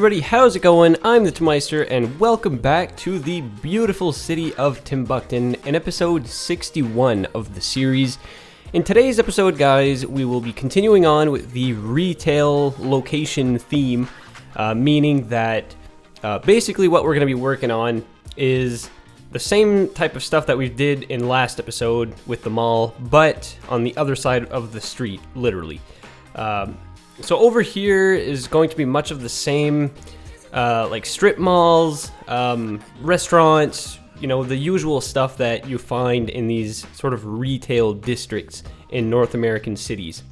everybody, how's it going? I'm the Timmeister, and welcome back to the beautiful city of Timbukton in episode 61 of the series. In today's episode, guys, we will be continuing on with the retail location theme, meaning that basically what we're going to be working on is the same type of stuff that we did in last episode with the mall, but on the other side of the street, literally. So over here is going to be much of the same, like strip malls, restaurants, you know, the usual stuff that you find in these sort of retail districts in North American cities.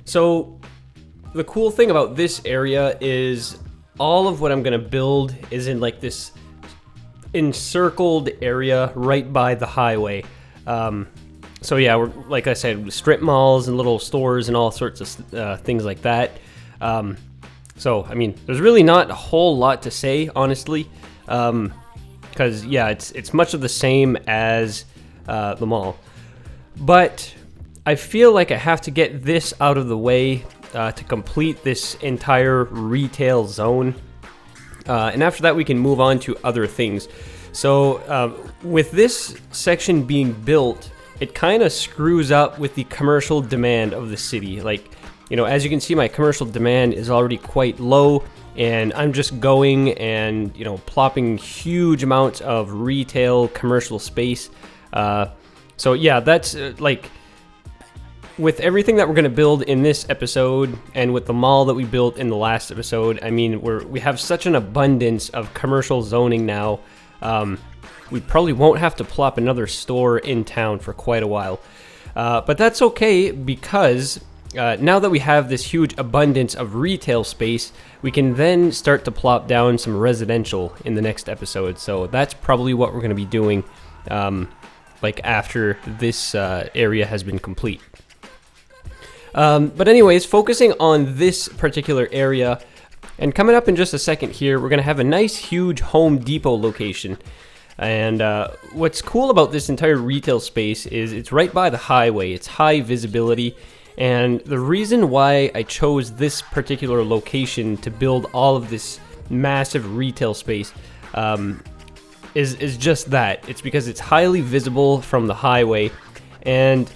So the cool thing about this area is all of what I'm going to build is in like this encircled area right by the highway. So yeah, we're, like I said, strip malls and little stores and all sorts of things like that. So, I mean, there's really not a whole lot to say, honestly, because, yeah, it's much of the same as the mall. But I feel like I have to get this out of the way to complete this entire retail zone. And after that, we can move on to other things. So, with this section being built, it kind of screws up with the commercial demand of the city. Like, you know, as you can see, my commercial demand is already quite low, and I'm just going and, you know, plopping huge amounts of retail commercial space. So yeah, that's like, with everything that we're going to build in this episode and with the mall that we built in the last episode, I mean, we have such an abundance of commercial zoning now. We probably won't have to plop another store in town for quite a while. But that's okay, because now that we have this huge abundance of retail space, we can then start to plop down some residential in the next episode. So that's probably what we're going to be doing, like after this area has been complete. But anyways, focusing on this particular area, and coming up in just a second here, we're going to have a nice huge Home Depot location. And what's cool about this entire retail space is it's right by the highway. It's high visibility. And the reason why I chose this particular location to build all of this massive retail space is just that. It's because it's highly visible from the highway. And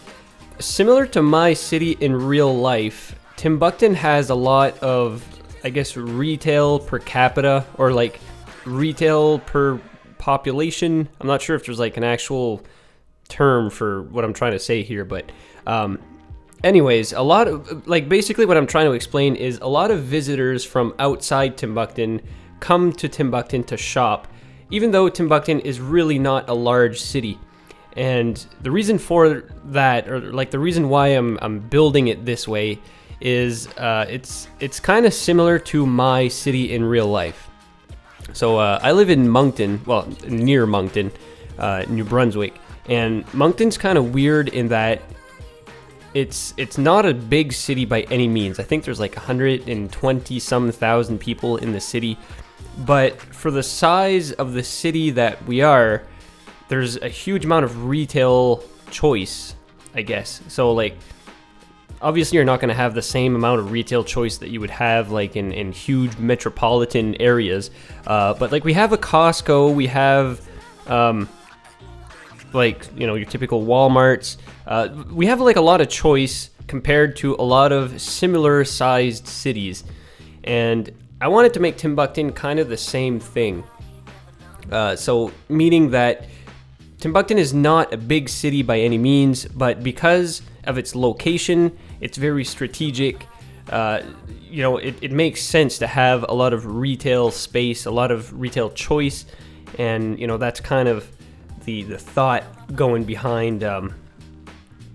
similar to my city in real life, Timbukton has a lot of, I guess, retail per capita, or like retail per population. I'm not sure if there's like an actual term for what I'm trying to say here, but anyways, a lot of, like, basically what I'm trying to explain is a lot of visitors from outside Timbukton come to Timbukton to shop, even though Timbukton is really not a large city. And the reason for that, or like the reason why I'm building it this way, is it's kind of similar to my city in real life. So I live in Moncton, well, near Moncton, New Brunswick, and Moncton's kind of weird in that it's not a big city by any means. I think there's like 120-some thousand people in the city, but for the size of the city that we are, there's a huge amount of retail choice, I guess. So like, obviously, you're not going to have the same amount of retail choice that you would have like in huge metropolitan areas. But like, we have a Costco, we have like, you know, your typical Walmarts. We have like a lot of choice compared to a lot of similar sized cities. And I wanted to make Timbukton kind of the same thing. So meaning that Timbukton is not a big city by any means, but because of its location, it's very strategic. You know, it makes sense to have a lot of retail space, a lot of retail choice, and, you know, that's kind of the thought going behind,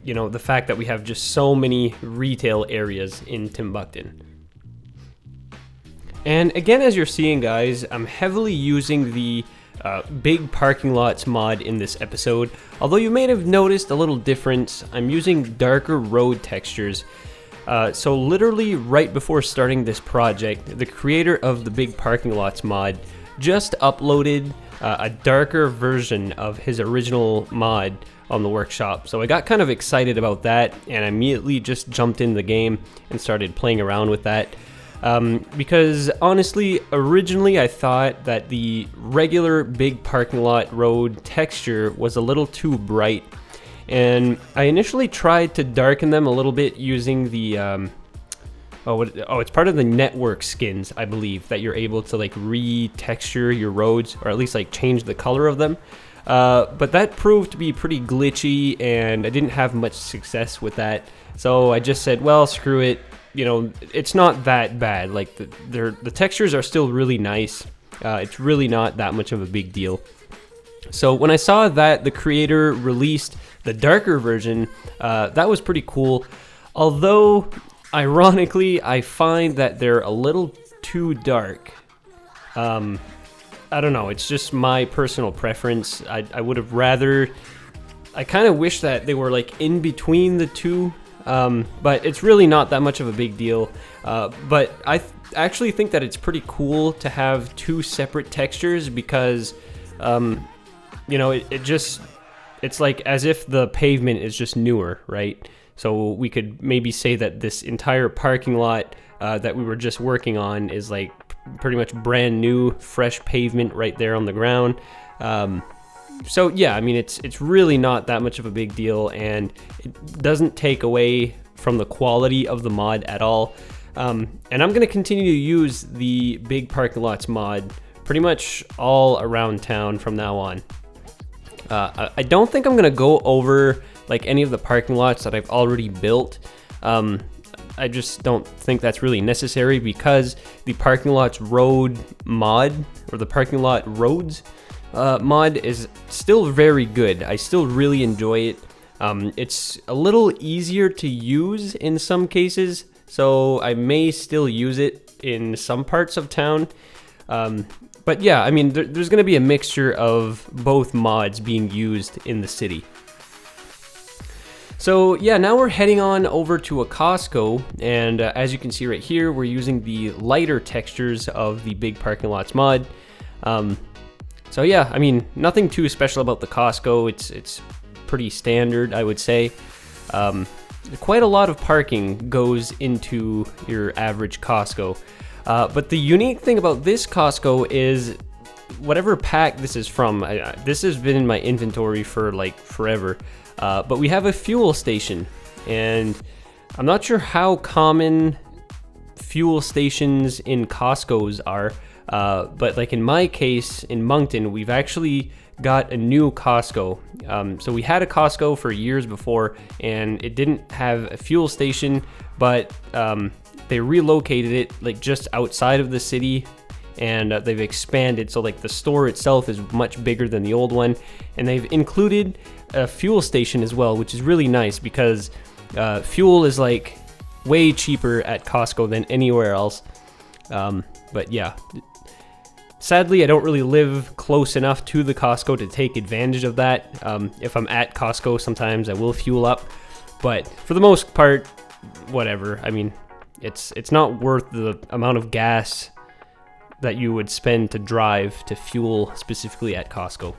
you know, the fact that we have just so many retail areas in Timbukton. And again, as you're seeing, guys, I'm heavily using the big parking lots mod in this episode. Although you may have noticed a little difference, I'm using darker road textures. So literally right before starting this project, the creator of the big parking lots mod just uploaded a darker version of his original mod on the workshop. So I got kind of excited about that, and I immediately just jumped in the game and started playing around with that. Because honestly, originally I thought that the regular big parking lot road texture was a little too bright, and I initially tried to darken them a little bit using the it's part of the network skins, I believe, that you're able to like re-texture your roads, or at least like change the color of them. But that proved to be pretty glitchy, and I didn't have much success with that. So I just said, well, screw it. You know, it's not that bad. Like the textures are still really nice. It's really not that much of a big deal. So when I saw that the creator released the darker version, that was pretty cool. Although, ironically, I find that they're a little too dark. I don't know, it's just my personal preference. I would have rather... I kind of wish that they were like in between the two, but it's really not that much of a big deal. But I actually think that it's pretty cool to have two separate textures because, you know, it's like as if the pavement is just newer, right? So we could maybe say that this entire parking lot that we were just working on is like pretty much brand new, fresh pavement right there on the ground. So yeah, I mean, it's really not that much of a big deal, and it doesn't take away from the quality of the mod at all. And I'm going to continue to use the big parking lots mod pretty much all around town from now on. I don't think I'm going to go over like any of the parking lots that I've already built. I just don't think that's really necessary because the parking lots road mod, or the parking lot roads mod, is still very good. I still really enjoy it. It's a little easier to use in some cases, so I may still use it in some parts of town. But yeah, I mean, there's going to be a mixture of both mods being used in the city. So yeah, now we're heading on over to a Costco, and as you can see right here, we're using the lighter textures of the big parking lots mod. So yeah, I mean, nothing too special about the Costco. It's pretty standard, I would say. Quite a lot of parking goes into your average Costco. But the unique thing about this Costco is whatever pack this is from, this has been in my inventory for like forever. But we have a fuel station, and I'm not sure how common fuel stations in Costco's are, but like in my case, in Moncton, we've actually got a new Costco. So we had a Costco for years before, and it didn't have a fuel station, but they relocated it like just outside of the city, and they've expanded, so like the store itself is much bigger than the old one, and they've included a fuel station as well, which is really nice because fuel is like way cheaper at Costco than anywhere else. But yeah, sadly I don't really live close enough to the Costco to take advantage of that. If I'm at Costco, sometimes I will fuel up, but for the most part, whatever. I mean, it's not worth the amount of gas that you would spend to drive to fuel specifically at Costco.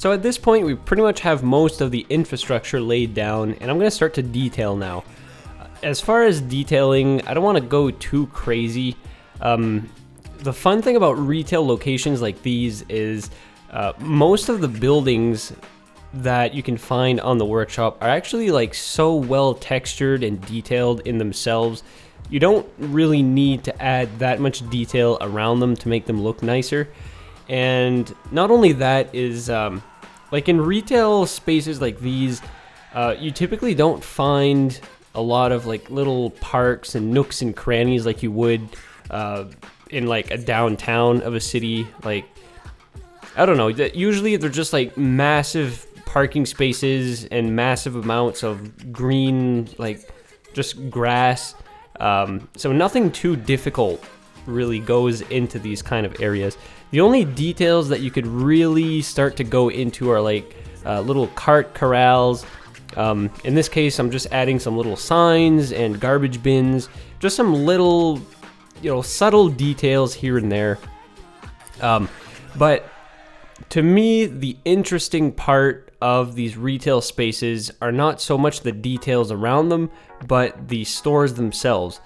So at this point, we pretty much have most of the infrastructure laid down, and I'm going to start to detail now. As far as detailing, I don't want to go too crazy. The fun thing about retail locations like these is most of the buildings that you can find on the workshop are actually like so well textured and detailed in themselves. You don't really need to add that much detail around them to make them look nicer. And not only that is like in retail spaces like these, you typically don't find a lot of like little parks and nooks and crannies like you would in like a downtown of a city. Like, I don't know, usually they're just like massive parking spaces and massive amounts of green, like just grass. So nothing too difficult really goes into these kind of areas. The only details that you could really start to go into are like little cart corrals. In this case, I'm just adding some little signs and garbage bins, just some little, subtle details here and there. But to me, the interesting part of these retail spaces are not so much the details around them, but the stores themselves.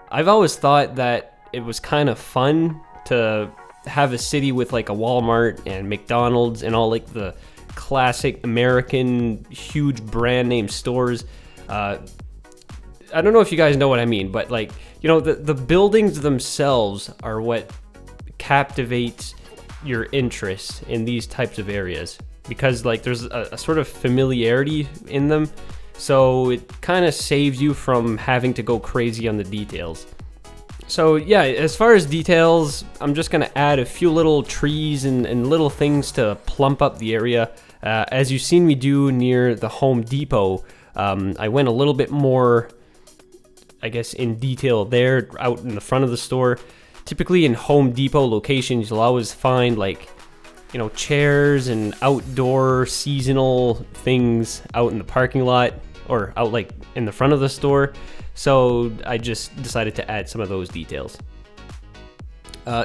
I've always thought that it was kind of fun to have a city with like a Walmart and McDonald's and all like the classic American huge brand name stores. I don't know if you guys know what I mean, but like, the buildings themselves are what captivates your interest in these types of areas, because like there's a sort of familiarity in them, so it kind of saves you from having to go crazy on the details. So yeah, as far as details, I'm just gonna add a few little trees and little things to plump up the area. As you've seen me do near the Home Depot, I went a little bit more, I guess, in detail there out in the front of the store. Typically in Home Depot locations, you'll always find like, chairs and outdoor seasonal things out in the parking lot or out like in the front of the store. So I just decided to add some of those details.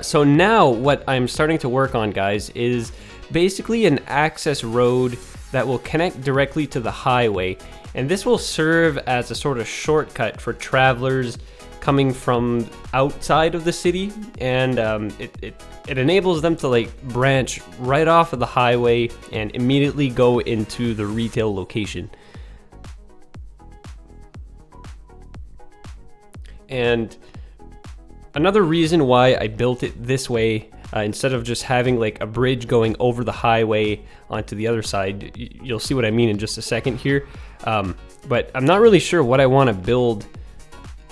So now what I'm starting to work on, guys, is basically an access road that will connect directly to the highway. And this will serve as a sort of shortcut for travelers coming from outside of the city, and it enables them to like branch right off of the highway and immediately go into the retail location. And another reason why I built it this way, instead of just having like a bridge going over the highway onto the other side, you'll see what I mean in just a second here. But I'm not really sure what I want to build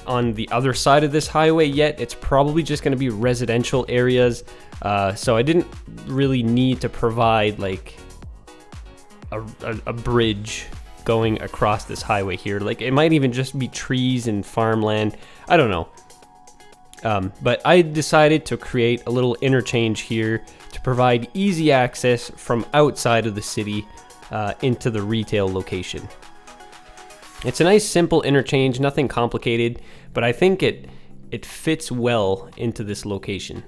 on the other side of this highway yet. It's probably just going to be residential areas, so I didn't really need to provide like a bridge going across this highway here. Like, it might even just be trees and farmland, I don't know. But I decided to create a little interchange here to provide easy access from outside of the city into the retail location. It's a nice simple interchange, nothing complicated, but I think it fits well into this location.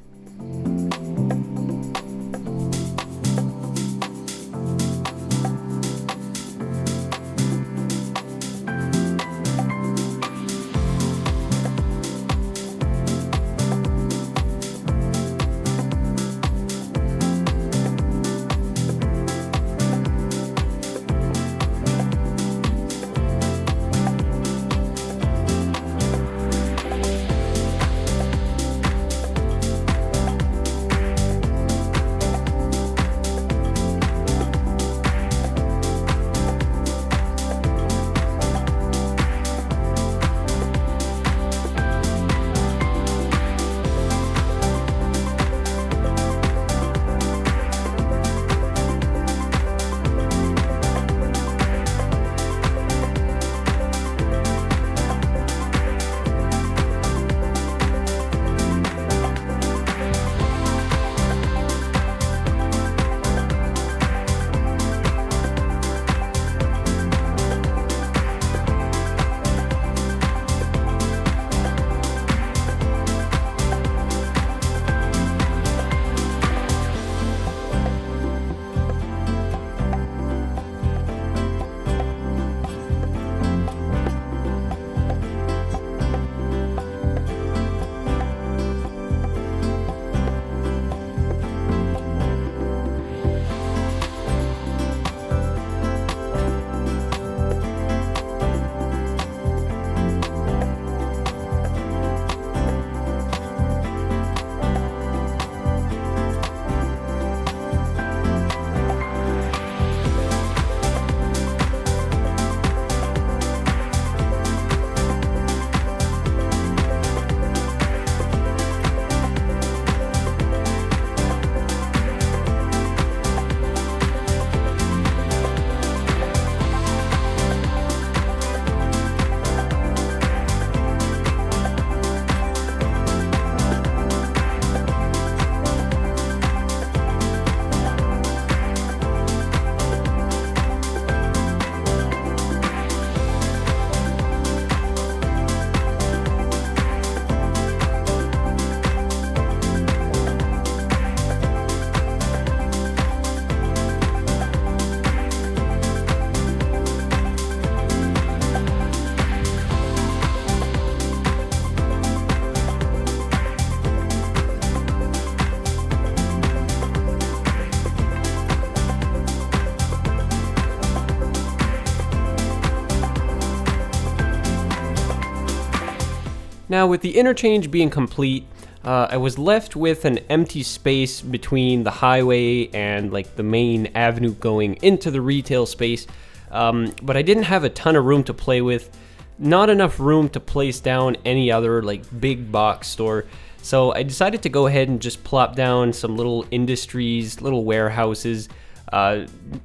Now, with the interchange being complete, I was left with an empty space between the highway and like the main avenue going into the retail space, but I didn't have a ton of room to play with, not enough room to place down any other like big box store. So I decided to go ahead and just plop down some little industries, little warehouses,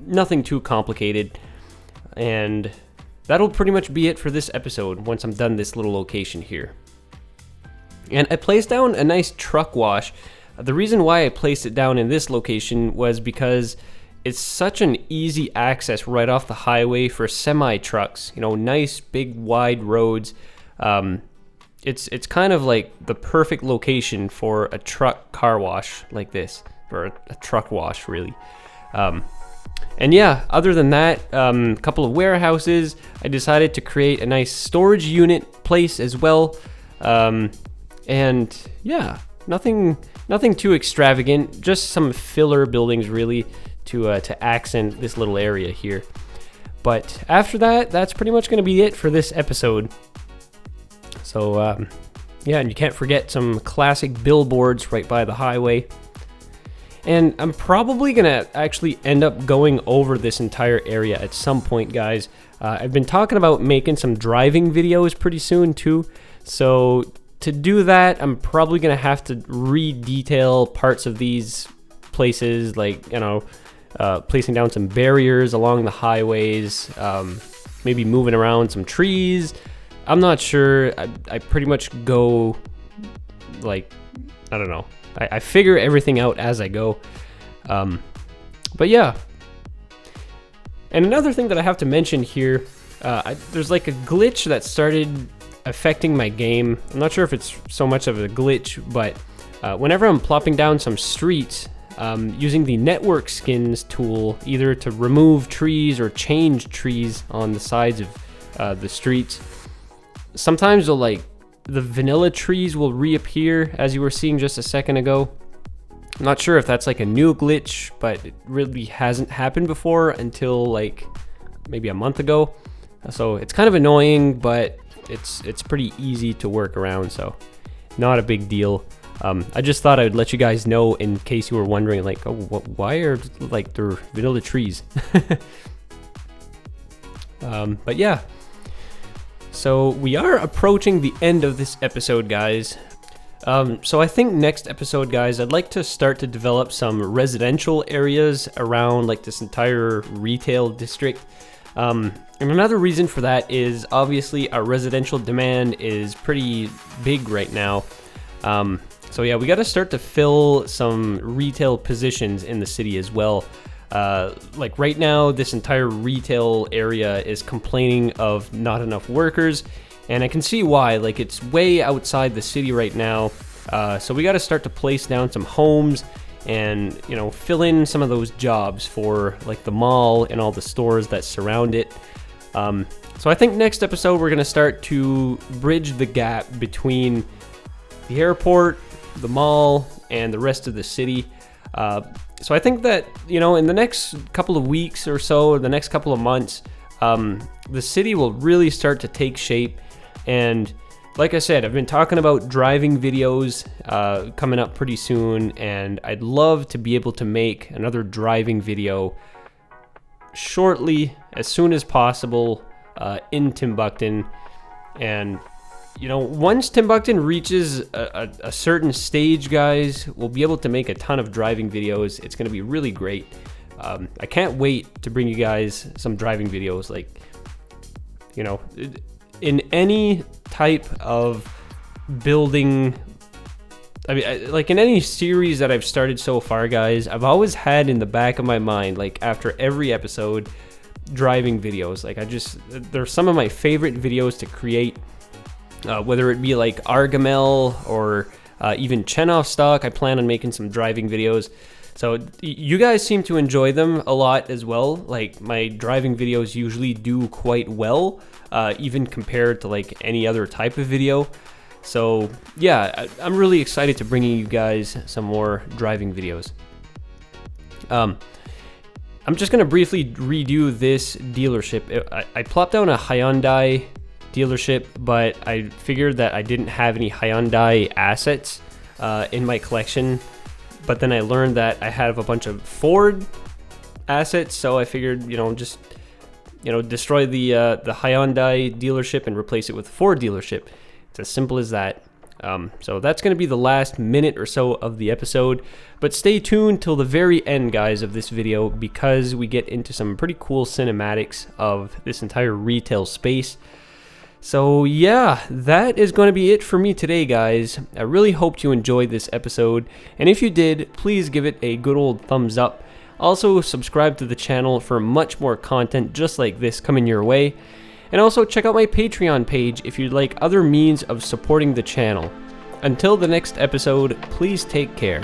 nothing too complicated. And that'll pretty much be it for this episode once I'm done this little location here. And I placed down a nice truck wash. The reason why I placed it down in this location was because it's such an easy access right off the highway for semi trucks. You know, nice big wide roads. It's kind of like the perfect location for a truck car wash like this, or a truck wash really. And yeah, other than that, a couple of warehouses. I decided to create a nice storage unit place as well. And yeah, nothing too extravagant, just some filler buildings really to accent this little area here. But after that, that's pretty much going to be it for this episode. So yeah, and you can't forget some classic billboards right by the highway. And I'm probably going to actually end up going over this entire area at some point, guys. I've been talking about making some driving videos pretty soon too. So to do that, I'm probably going to have to re-detail parts of these places, like, you know, placing down some barriers along the highways, maybe moving around some trees. I'm not sure. I pretty much go, like, I don't know. I figure everything out as I go. But yeah. And another thing that I have to mention here, there's like a glitch that started affecting my game. I'm not sure if it's so much of a glitch, but whenever I'm plopping down some streets, using the network skins tool, either to remove trees or change trees on the sides of the streets, sometimes the vanilla trees will reappear, as you were seeing just a second ago. I'm not sure if that's like a new glitch, but it really hasn't happened before until like maybe a month ago. So it's kind of annoying, but it's pretty easy to work around, so not a big deal. I just thought I would let you guys know in case you were wondering, like, oh, why are like there vanilla trees? But yeah. So we are approaching the end of this episode, guys. So I think next episode, guys, I'd like to start to develop some residential areas around like this entire retail district. And another reason for that is obviously our residential demand is pretty big right now. So yeah, we got to start to fill some retail positions in the city as well. Like right now, this entire retail area is complaining of not enough workers, and I can see why. Like, it's way outside the city right now, so we got to start to place down some homes and, you know, fill in some of those jobs for like the mall and all the stores that surround it. So I think next episode we're gonna start to bridge the gap between the airport, the mall, and the rest of the city. So I think that, you know, in the next couple of weeks or so, or the next couple of months, the city will really start to take shape. And like I said, I've been talking about driving videos coming up pretty soon, and I'd love to be able to make another driving video shortly, as soon as possible, in Timbukton. And you know, once Timbukton reaches a certain stage, guys, we'll be able to make a ton of driving videos. It's going to be really great. I can't wait to bring you guys some driving videos. Like, you know, in any type of building, I mean, like in any series that I've started so far, guys, I've always had in the back of my mind, like after every episode, driving videos. Like, they're some of my favorite videos to create. Whether it be like Argamel or even Chenov stock, I plan on making some driving videos. So you guys seem to enjoy them a lot as well. Like, my driving videos usually do quite well, even compared to like any other type of video. So yeah, I'm really excited to bring you guys some more driving videos. I'm just gonna briefly redo this dealership. I plopped down a Hyundai dealership, but I figured that I didn't have any Hyundai assets in my collection. But then I learned that I have a bunch of Ford assets, so I figured, just destroy the Hyundai dealership and replace it with a Ford dealership. It's as simple as that. So that's going to be the last minute or so of the episode, but stay tuned till the very end, guys, of this video, because we get into some pretty cool cinematics of this entire retail space. So yeah, that is going to be it for me today, guys. I really hoped you enjoyed this episode, and if you did, please give it a good old thumbs up. Also, subscribe to the channel for much more content just like this coming your way. And also check out my Patreon page if you'd like other means of supporting the channel. Until the next episode, please take care.